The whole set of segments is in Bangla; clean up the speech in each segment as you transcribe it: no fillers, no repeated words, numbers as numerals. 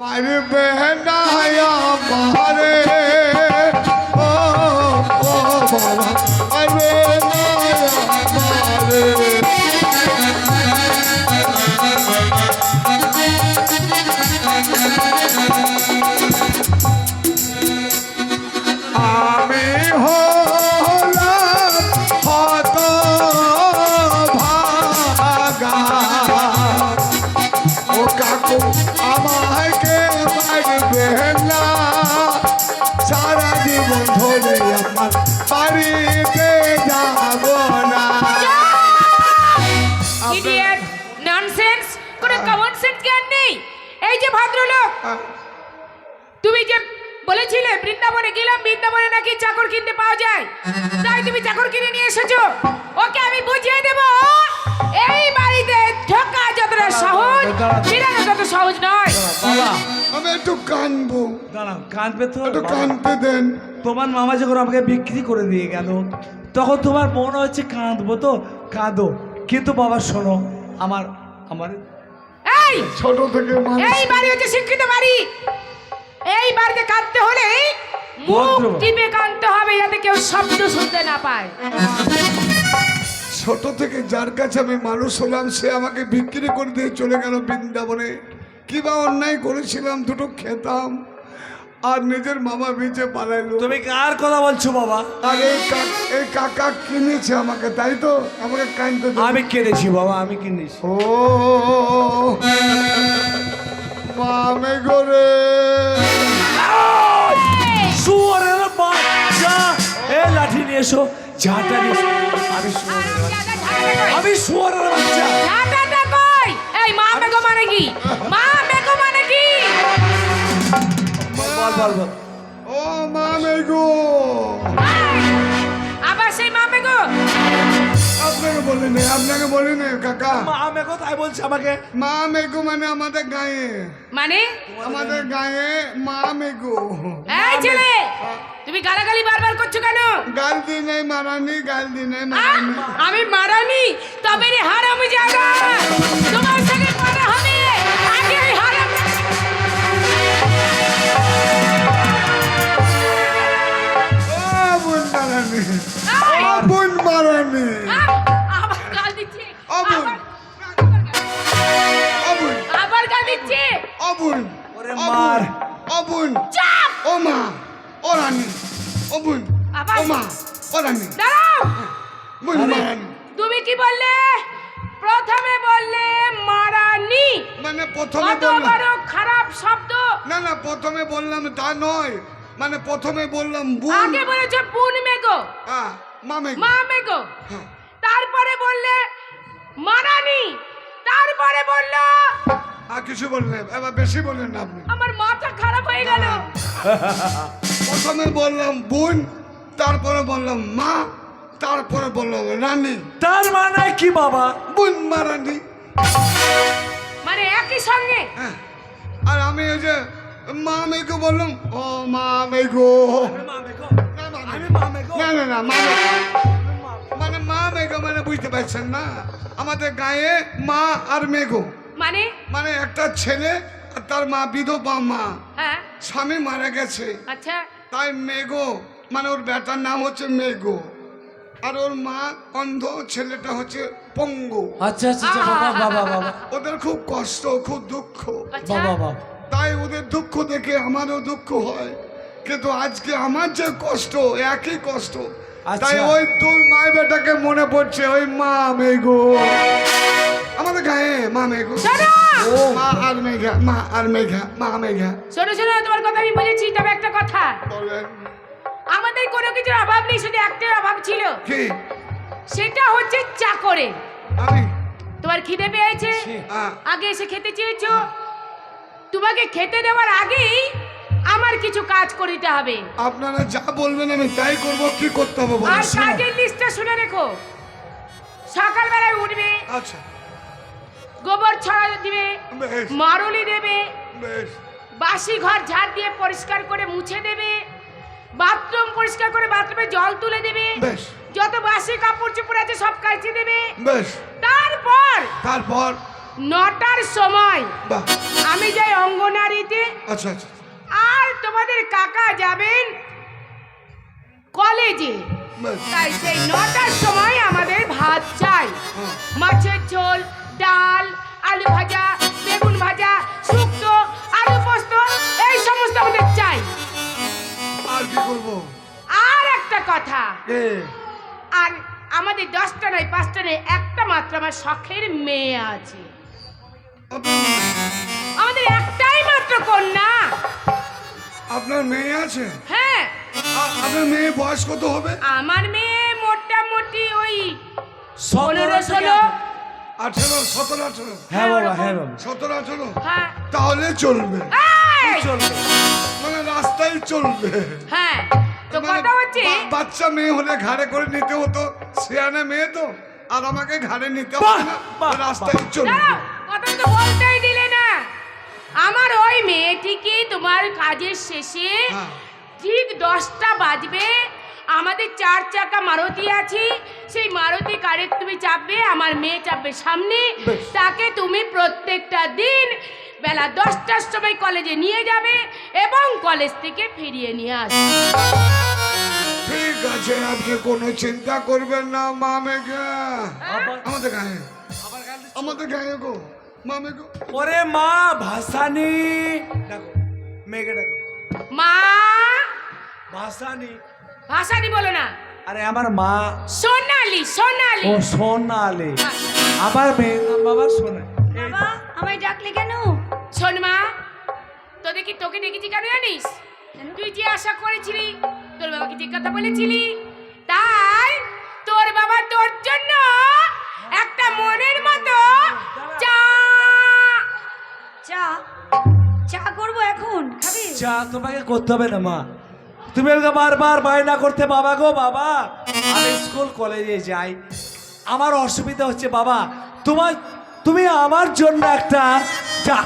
मारे बहना मारे ओ बाबा अरे मारे आमी हलाम हत भागा ओ काकू আমাকে মারবে না সারা জীবন ধরে আমার বাড়িতে যাব না ইডিয়েট ননসেন্স কোনো কমন সেন্স জ্ঞান নেই। এই যে ভদ্রলোক, তুমি যে বলেছিলে বৃন্দাবনে গেলাম, বৃন্দাবনে নাকি চাকর কিনতে পাওয়া যায়, তাই তুমি চাকর কিনে নিয়ে এসেছো। ওকে আমি বুঝিয়ে দেব এই বাড়িতে ঢোকা যতটা সহজ বেরানো তত সহজ নয়। বাবা আমি একটু কানবো, দাঁড়াও, কাঁদবে তো একটু বাবা। কানতে দেন। তোমার মামা যখন আমাকে বিক্রি করে দিয়ে গেল তখন তোমার মনে হচ্ছে কাঁদবো, তো কাঁদো, কিন্তু বাবা শোনো, আমার আমার এই ছোট থেকে মানুষ এই বাড়ি হচ্ছে শিক্ষিত বাড়ি। এই বাড়িতে কাঁদতে হলে মুখ ভদ্র। টিপে কাঁদতে হবে যাতে কেউ শব্দ শুনতে না পায়। ছোট থেকে যার কাছে আমি মানুষ হলাম সে আমাকে বিক্রি করে দিয়ে চলে গেল বৃন্দাবনে। কিবা অন্যায় করেছিলাম, দুটো খেতাম আর নিজের মামা বিচে পালাইলো। তুমি কার কথা বলছো বাবা? আর এই কাকা কিনেছে আমাকে, তাই তো আমাকে কানতে দেন। আমি কিনেছি বাবা, আমি কিনেছি। ও মামে গোরে শুয়োরের বাচ্চা, এ লাঠি নিয়ে এসো, ঝাঁটা নিয়ে এসো। আমি শুয়োরের বাচ্চা। ঝাঁটাটা কই? এই মা মেঘো মানে কি? মা মেঘো মানে কি? বল বল বল। ও মামে গো, আবার সেই মা মেঘো? আপনাকে বলিনি, আপনাকে বলিনি কাকা। মা আমি কোথায় বলছে আমাকে? মা মেঘো মানে আমাদের গায়ে, মানে আমাদের গায়ে মা মেঘো। এই ছেলে, তুমি গালাগালি বারবার করছো কেন? গাল দিই নাই মারানি, গাল দিই নাই আহ, মারানি। আমি মারানি, তবে রে হারামি জায়গা তোমার সঙ্গে কথা হবে। আগে ওই হারাম ও বোন মারানি, ও বোন মারানি, আবার গাল দিচ্ছে। ও বোন, ও বোন, আবার গাল দিচ্ছে। ও বোন, ওরে ও মার। বোন, ও বোন, চাপ। ও মা, ও রানী, ও বোন, আবার? ও মা, ও রানী, দাঁড়াও, বোন আরে। মারানি। তুমি কি বললে? প্রথমে বললে মারানি। মানে প্রথমে কত বললাম, বড় খারাপ শব্দ। না না প্রথমে বললাম তা নয়, মানে প্রথমে বললাম বোন। আগে বলেছো বুন মেগো, মামে মা মেগো, হ্যাঁ। তারপরে বললে মারানি, তারপরে বললো আর কিছু বললেন, এবার বেশি বললেন না আপনি। আমার মাথা খারাপ হয়ে গেল। প্রথমে বললাম বোন, তারপরে বললাম মা, তারপরে বললাম রানী। তার মানে কি বাবা? বোন মারানি। মানে একই সঙ্গে। হ্যাঁ। আর আমি ওই যে মা মেঘো বললাম, ও মা মেঘো। আমি মা মেঘো। না, মা আমি মেঘো। মা মেঘো। না না না মা মেঘো। মানে মা মেঘো মানে বুঝতে পারছেন না, আমাদের গায়ে মা আর মেঘো মানে মানে একটা ছেলে আর তার মা বিধবা মা, হ্যাঁ, স্বামী মারা গেছে, আচ্ছা তাই মেঘো মানে ওর বেটার নাম হচ্ছে মেঘো, আর ওর মা অন্ধ, ছেলেটা হচ্ছে পঙ্গু। আচ্ছা আচ্ছা আচ্ছা, বাবা বাবা বাবা ওদের খুব কষ্ট, খুব দুঃখ, আচ্ছা বাবা বাবা। তাই ওদের দুঃখ দেখে আমারও দুঃখ হয়, কিন্তু আজকে আমার যে কষ্ট একই কষ্ট, আচ্ছা। তাই ওই তোর মা বেটাকে মনে পড়ছে, ওই মা মেঘো আমাদের গায়ে মা মেঘো। শোনো, ও মা আর মেঘা, মা আর মেঘা, মা মেঘা। শোনো শোনো, তোমার কথা আমি বুঝেছি, তবে একটা কথা, বলেন আমাদের কোনো কিছুর অভাব নেই, শুধু একটার অভাব ছিল, কি? সেটা হচ্ছে চাকরে। আমি তোমার খিদে পেয়েছে, আগে এসে খেতে চেয়েছো, তোমাকে খেতে দেওয়ার আগেই আমার কিছু কাজ করিতে হবে। আপনারা যা বলবেন আমি তাই করব, কি করতে হবে বলুন। আর কাজের লিস্টটা শুনে রেখো। সকালবেলায় উঠবে, আচ্ছা গোবর ছড়া দিবে, বেশ মারুলি দেবে, বেশ বাসি ঘর ঝাড় দিয়ে পরিষ্কার করে মুছে দেবে, বাথরুম পরিষ্কার করে বাথরুমে জল তুলে দেবে, বেশ যত বাসি কাপড় চোপড় আছে সব কাচে দেবে। বেশ তারপর তারপর 9টার সময় বাহ আমি যাই অঙ্গনারীতে, আচ্ছা আচ্ছা আর তোমাদের কাকা যাবেন কলেজে। বেশ। তাই সেই 9টার সময় আমাদের ভাত চাই। হ্যাঁ। মাছের ঝোল, ডাল, আলু ভাজা, বেগুন ভাজা, শুক্তো, আলু পোস্ত, এই সমস্ত আমাদের চাই। আর কি করবো? আর একটা কথা, এ আর আমাদের 10টা নয় 5টা নয়, একটা মাত্র আমার শখের মেয়ে আছে। আমাদের একটাই মাত্র কন্যা। আপনার মেয়ে আছে? হ্যাঁ, আপনার মেয়ে বয়স কত হবে? আমার মেয়ে মোটামুটি ওই 15 18 17 18 হ্যাঁ বাবা, হ্যাঁ বাবা। 17 18 হ্যাঁ। তাহলে চলবে, এই! চলবে। মানে রাস্তায় চলবে। হ্যাঁ, তো মানে কথা হচ্ছে বাচ্চা মেয়ে হলে ঘাড়ে করে নিতে হতো, সিয়ানা মেয়ে তো, আর আমাকে ঘাড়ে নিতে বাহ, হবে না, বাহ, রাস্তায় চলবে। দাঁড়াও, কথা তো বলতেই দিলে না। আমার ওই মেয়েটিকে তোমার কাজের শেষে হ্যাঁ। ঠিক 10টা বাজবে, আমাদের 4 চাকা মারুতি আছে, সেই মারুতি কারে তুমি চাপবে, আমার মেয়ে চাপবে সামনে। বেশ। তাকে তুমি প্রত্যেকটা দিন বেলা 10টার সময় কলেজে নিয়ে যাবে এবং কলেজ থেকে ফিরিয়ে নিয়ে আসবে। ঠিক আছে, আপনি কোনো চিন্তা করবেন না। মামেগা আমাদের গায়ে, আমাদের গায়ে গো, মামে গো। ওরে মা ভাসানি ডাকো, মেঘে ডাকো মা, ভাসানি। ভাষানি বলো না, আরে আমার মা। সোনালি, সোনালি। ও সোনালি, আমার মেয়ের নাম বাবা সোনা। বাবা আমায় ডাকলে কেন? শোন মা, তোকে ডেকেছি কেন জানিস? তুই যে আশা করেছিলি, তোর বাবাকে যে কথা বলেছিলি, তাই তোর বাবা তোর জন্য একটা মনের মতো চা। চা চা করবো এখন, খাবি? চা তোমাকে করতে হবে না মা, তুমি আমাকে বারবার বায়না করতে, বাবা গো বাবা আমি স্কুল কলেজে যাই, আমার অসুবিধা হচ্ছে বাবা, তুমি আমার জন্য একটা চা।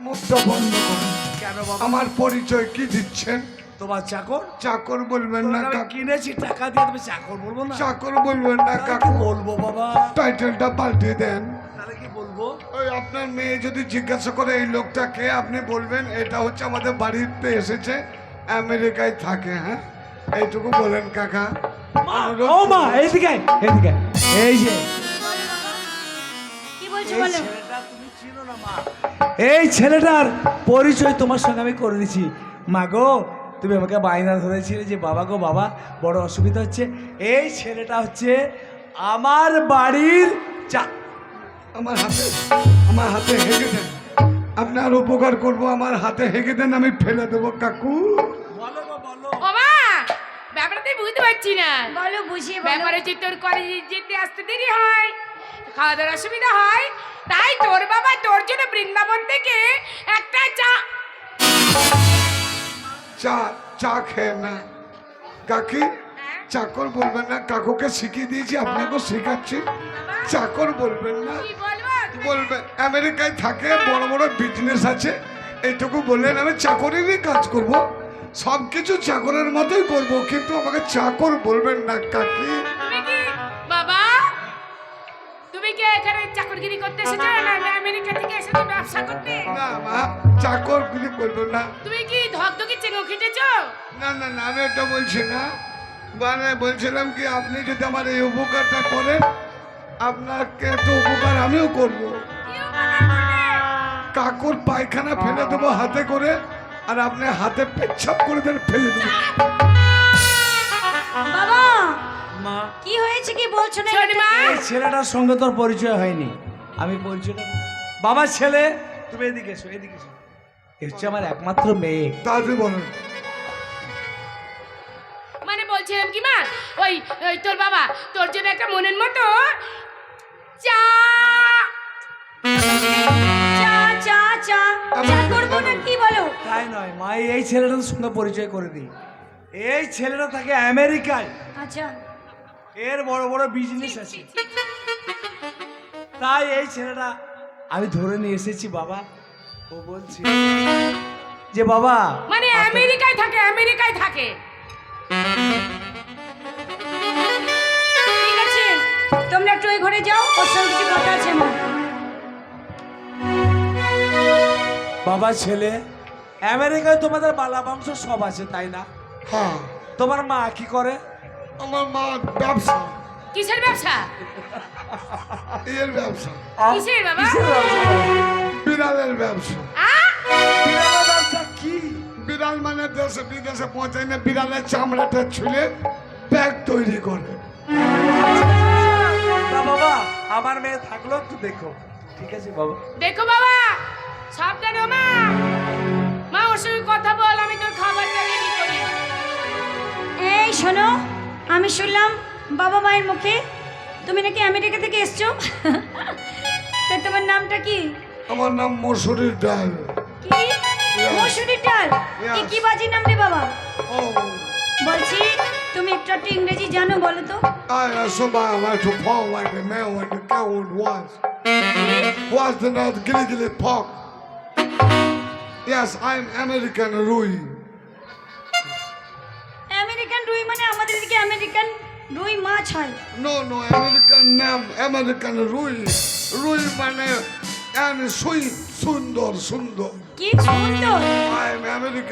মুখটা বন্ধ করুন। কেন বাবা? আমার পরিচয় কি দিচ্ছেন? তোমার চাকর? চাকর বলবেন না তোমাকে আমি কাকু, কিনেছি টাকা দিয়ে, তুমি চাকর বলবো না? চাকর বলবেন না তাহলে কি কাকু, বলবো বাবা? টাইটেলটা পাল্টে দেন। তাহলে কি বলবো? ওই আপনার মেয়ে যদি জিজ্ঞাসা করে এই লোকটাকে, আপনি বলবেন এটা হচ্ছে আমাদের বাড়িতে এসেছে, আমেরিকায় থাকে। হ্যাঁ, এইটুকু বলেন কাকা। অনুরোধ ও মা করছি। এইদিকে আয়, এইদিকে আয়। এই যে কি বলছো এই বলো? ছেলেটা তুমি চিনো না মা, এই ছেলেটার পরিচয় তোমার সঙ্গে আমি করে দিচ্ছি। মা গো, তুমি আমাকে বায়না ধরেছিলে যে বাবা গো বাবা বড় অসুবিধা হচ্ছে, এই ছেলেটা হচ্ছে আমার বাড়ির চা। আমার হাতে হেগে দেন, আপনার উপকার করব, আমার হাতে হেগে দেন, আমি ফেলে দেবো কাকু। বলো গো বলো। ও মা, ব্যাপারটা বুঝতে পারছি না। বলো বুঝিয়ে বলো। ব্যাপারে যে তোর কলেজে যেতে আসতে দেরি হয়, খাওয়া দাওয়ার অসুবিধা হয়, তাই তোর বাবা তোর জন্য বৃন্দাবন থেকে একটা চা। চা চা খেয়ে না কাকি, চাকর বলবেন না, কাকুকে শিখিয়ে দিয়েছি, আপনাকেও শেখাচ্ছি, চাকর বলবেন না, কি বলবো? বলবেন আমেরিকায় থাকে, বড় বড় বিজনেস আছে, এইটুকু বললেন। আমি চাকরেরই কাজ করব, সব কিছু চাকরের মতোই করব, কিন্তু আমাকে চাকর বলবেন না কাকি। তুমি কি বাবা, তুমি কি এখানে চাকরগিরি করতে এসেছো না আমেরিকা থেকে এসেছো ব্যবসা করতে? না মা, চাকর কিছু বলবেন না। তুমি কি ধকধকি চেঙ্গো খেটেছো? না না না, আমি এটা বলছি না, মানে বলছিলাম কি, আপনি যদি আমার এই উপকারটা করেন, আপনাকে তো উপকার আমিও করব। কি উপকার করবে? কাকুর পায়খানা ফেলে দেবো হাতে করে, আর আপনি হাতে পেচ্ছাপ করে দেন, ফেলে দেবেন। বাবা মা কি হয়েছে, কি বলছো না? শোন মা, এই ছেলেটার সঙ্গে তোর পরিচয় হয়নি, আমি পরিচয়টা বাবার ছেলে, তুমি এদিকে এসো, এদিকে এসো, এ হচ্ছে আমার একমাত্র মেয়ে। তাড়াতাড়ি বলেন। মানে বলছিলাম কি মা, ওই ওই তোর বাবা তোর জন্য একটা মনের মতো চা। চা চা চা চা করবো না, কি বলো? তাই নয় মা, এই ছেলেটার সঙ্গে পরিচয় করে দিই, এই ছেলেটা থাকে আমেরিকায়, আচ্ছা এর বড় বড় বিজনেস আছে, তাই এই ছেলেটা আমি ধরে নিয়ে এসেছি বাবা। ও বলছে যে বাবা মানে আমেরিকায় থাকে, আমেরিকায় থাকে। ঠিক আছে, তোমরা একটু ওই ঘরে যাও, ওর সঙ্গে কিছু কথা আছে আমার। বাবা ছেলে আমেরিকায় তোমাদের বালা বংশ সব আছে তাই না? হ্যাঁ, তোমার মা কি করে? আমার মা ব্যবসা, কিসের ব্যবসা? এর ব্যবসা, কিসের বাবা? কিসের ব্যবসা? বিড়ালের ব্যবসা। বিড়ালের ব্যবসা কি? বিড়াল মানে দেশে বিদেশে পৌঁছায় না, বিড়ালের চামড়াটা ছুলে ব্যাগ তৈরি করে। তা বাবা আমার মেয়ে থাকলো একটু দেখো। ঠিক আছে বাবা। দেখো বাবা, সাবধানে মা। মা ওর সঙ্গে কথা বল, আমি তোর খাবারটা রেডি করি। এই শোনো, আমি শুনলাম বাবা মায়ের মুখে তুমি নাকি আমেরিকা থেকে এসছো। তা তোমার নামটা কি? আমার নাম মসুরির ডাল। কি? মসুরির ডাল? এ কি বাজি নাম রে বাবা? ও বলছি তুমি একটু একটু ইংরেজি জানো বলো তো? সবাই আমার একটু ফল লাগবে, মেয়ে লাগবে, কেমন was the not gilly pork. Yes, I'm American Rui. American রুই মানে আমাদের দিকে আমেরিকান রুই মাছ হয়। No, American name, American Rui. Rui মানে and sweet, সুন্দর সুন্দর। কি সুন্দর! I'm American.